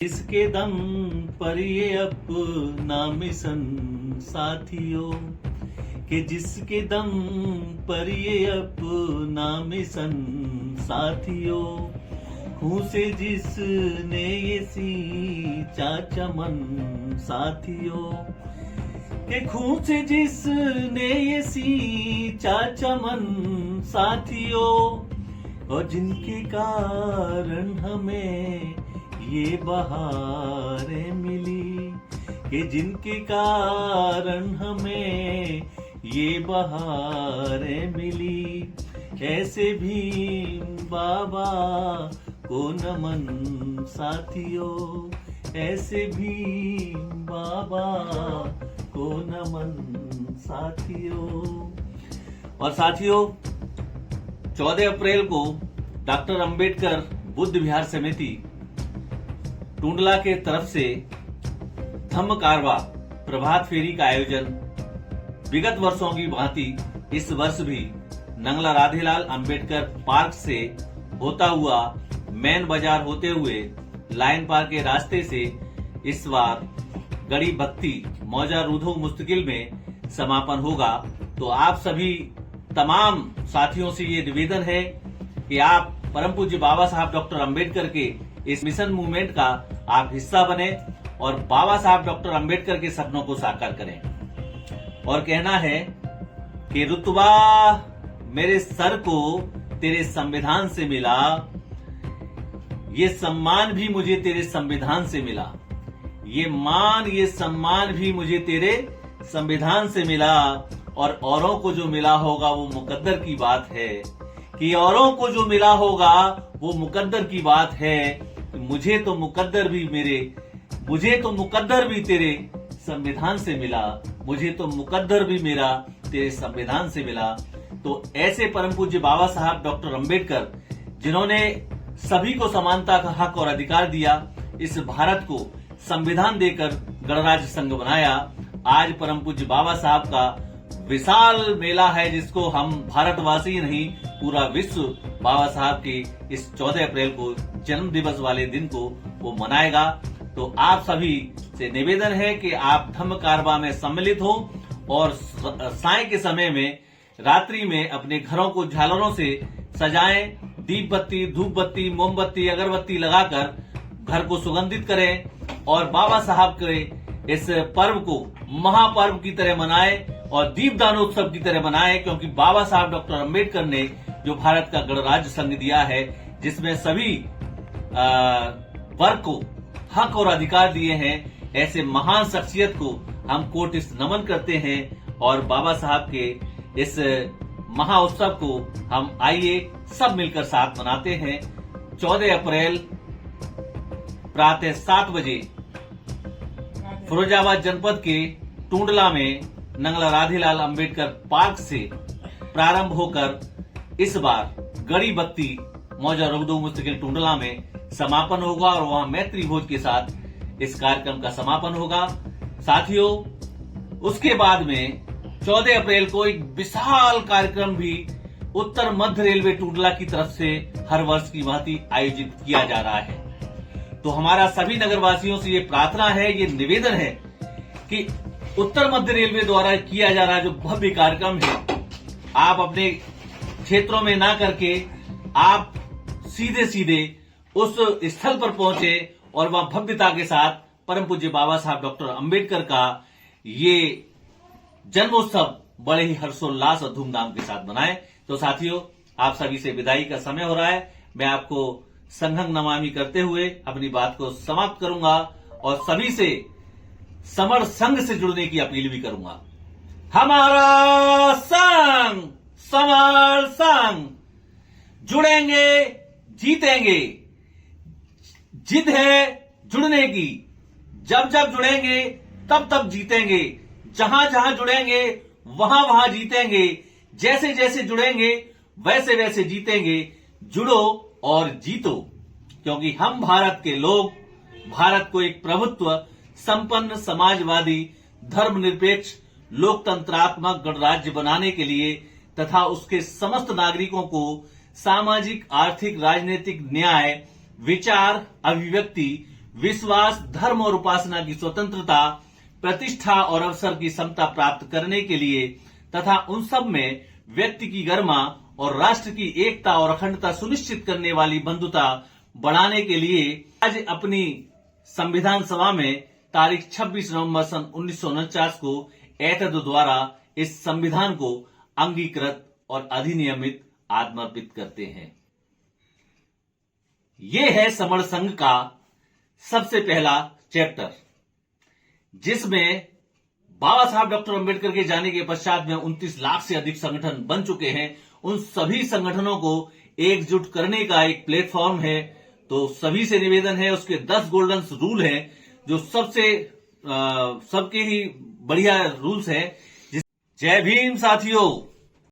इसके दम पर ये अपना मिशन साथियों, कि जिसके दम पर ये अपना मिशन साथियों, खून से जिसने ये सींचा चमन साथियों, कि खून से जिसने ये सींचा चमन साथियों, और जिनके कारण हमें ये बहारें मिली, कि जिनके कारण हमें ये बहारें मिली, ऐसे भीम बाबा को नमन साथियों, ऐसे भीम बाबा को नमन साथियों। और साथियों, 14 अप्रैल को डॉक्टर अंबेडकर बुद्ध विहार समिति टूंडला के तरफ से धम्म कारवा प्रभात फेरी का आयोजन विगत वर्षों की भांति इस वर्ष भी नंगला राधेलाल अंबेडकर पार्क से होता हुआ मेन बाजार होते हुए लाइन पार्क के रास्ते से इस बार गड़ी बत्ती मौजा रूधो मुस्तकिल में समापन होगा। तो आप सभी तमाम साथियों से ये निवेदन है कि आप परम पूज्य बाबा साहब डॉक्टर अंबेडकर के इस मिशन मूवमेंट का आप हिस्सा बने और बाबा साहब डॉक्टर अंबेडकर के सपनों को साकार करें। और कहना है कि रुतबा मेरे सर को तेरे संविधान से मिला, ये सम्मान भी मुझे तेरे संविधान से मिला, ये मान ये सम्मान भी मुझे तेरे संविधान से मिला, और औरों को जो मिला होगा वो मुकद्दर की बात है, कि औरों को जो मिला होगा वो मुकद्दर की बात है। मुझे तो मुकद्दर भी तेरे संविधान से मिला, मुझे तो मुकद्दर भी मेरा तेरे संविधान से मिला। तो ऐसे परम पूज्य बाबा साहब डॉक्टर अंबेडकर, जिन्होंने सभी को समानता का हक और अधिकार दिया, इस भारत को संविधान देकर गणराज्य संघ बनाया, आज परम पूज्य बाबा साहब का विशाल मेला है, जिसको हम भारतवासी नहीं पूरा विश्व बाबा साहब के इस 14 अप्रैल को जन्म दिवस वाले दिन को वो मनाएगा। तो आप सभी से निवेदन है कि आप धम्म कारवा में सम्मिलित हो और साय के समय में रात्रि में अपने घरों को झालरों से सजाएं, दीप बत्ती धूप बत्ती मोमबत्ती अगरबत्ती लगाकर घर को सुगंधित करें और बाबा साहब के इस पर्व को महापर्व की तरह मनाएं और दीपदानोत्सव की तरह मनाएं, क्योंकि बाबा साहब डॉक्टर अंबेडकर ने जो भारत का गणराज्य संघ दिया है, जिसमें सभी वर्ग को हक और अधिकार दिए हैं, ऐसे महान शख्सियत को हम कोटि नमन करते हैं। और बाबा साहब के इस महाउत्सव को हम आइए सब मिलकर साथ मनाते हैं। 14 अप्रैल प्रातः 7 बजे फिरोजाबाद जनपद के टूंडला में नंगला राधेलाल अंबेडकर पार्क से प्रारंभ होकर इस बार गड़ी बत्ती मौजा रूधो मुस्तकिल टूंडला में समापन होगा और वहां मैत्री भोज के साथ इस कार्यक्रम का समापन होगा। साथियों, उसके बाद में 14 अप्रैल को एक विशाल कार्यक्रम भी उत्तर मध्य रेलवे टूंडला की तरफ से हर वर्ष की भांति आयोजित किया जा रहा है। तो हमारा सभी नगरवासियों से ये प्रार्थना है, ये निवेदन है कि उत्तर मध्य रेलवे द्वारा किया जा रहा जो भव्य कार्यक्रम है, आप अपने क्षेत्रों में ना करके आप सीधे सीधे उस स्थल पर पहुंचे और वहां भव्यता के साथ परम पूज्य बाबा साहब डॉक्टर अंबेडकर का ये जन्मोत्सव बड़े ही हर्षोल्लास और धूमधाम के साथ मनाएं। तो साथियों, आप सभी से विदाई का समय हो रहा है। मैं आपको संघं नमामि करते हुए अपनी बात को समाप्त करूंगा और सभी से समर संघ से जुड़ने की अपील भी करूंगा। हमारा संघ समर संघ, जुड़ेंगे जीतेंगे, जिद है जुड़ने की, जब जब जुड़ेंगे तब तब जीतेंगे, जहां जहां जुड़ेंगे वहां वहां जीतेंगे, जैसे जैसे जुड़ेंगे वैसे वैसे जीतेंगे। जुड़ो और जीतो, क्योंकि हम भारत के लोग भारत को एक प्रभुत्व संपन्न समाजवादी धर्मनिरपेक्ष लोकतंत्रात्मक गणराज्य बनाने के लिए तथा उसके समस्त नागरिकों को सामाजिक आर्थिक राजनीतिक न्याय विचार अभिव्यक्ति विश्वास, धर्म और उपासना की स्वतंत्रता, प्रतिष्ठा और अवसर की समता प्राप्त करने के लिए तथा उन सब में व्यक्ति की गरिमा और राष्ट्र की एकता और अखंडता सुनिश्चित करने वाली बंधुता बढ़ाने के लिए आज अपनी संविधान सभा में तारीख 26 नवंबर सन 1949 को एतद द्वारा इस संविधान को अंगीकृत और अधिनियमित आत्मर्पित करते हैं। ये है समर संघ का सबसे पहला चैप्टर, जिसमें बाबा साहब डॉक्टर अंबेडकर के जाने के पश्चात में 29 लाख से अधिक संगठन बन चुके हैं। उन सभी संगठनों को एकजुट करने का एक प्लेटफॉर्म है। तो सभी से निवेदन है, उसके 10 गोल्डन रूल हैं जो सबके ही बढ़िया रूल्स हैं। जय भीम साथियों।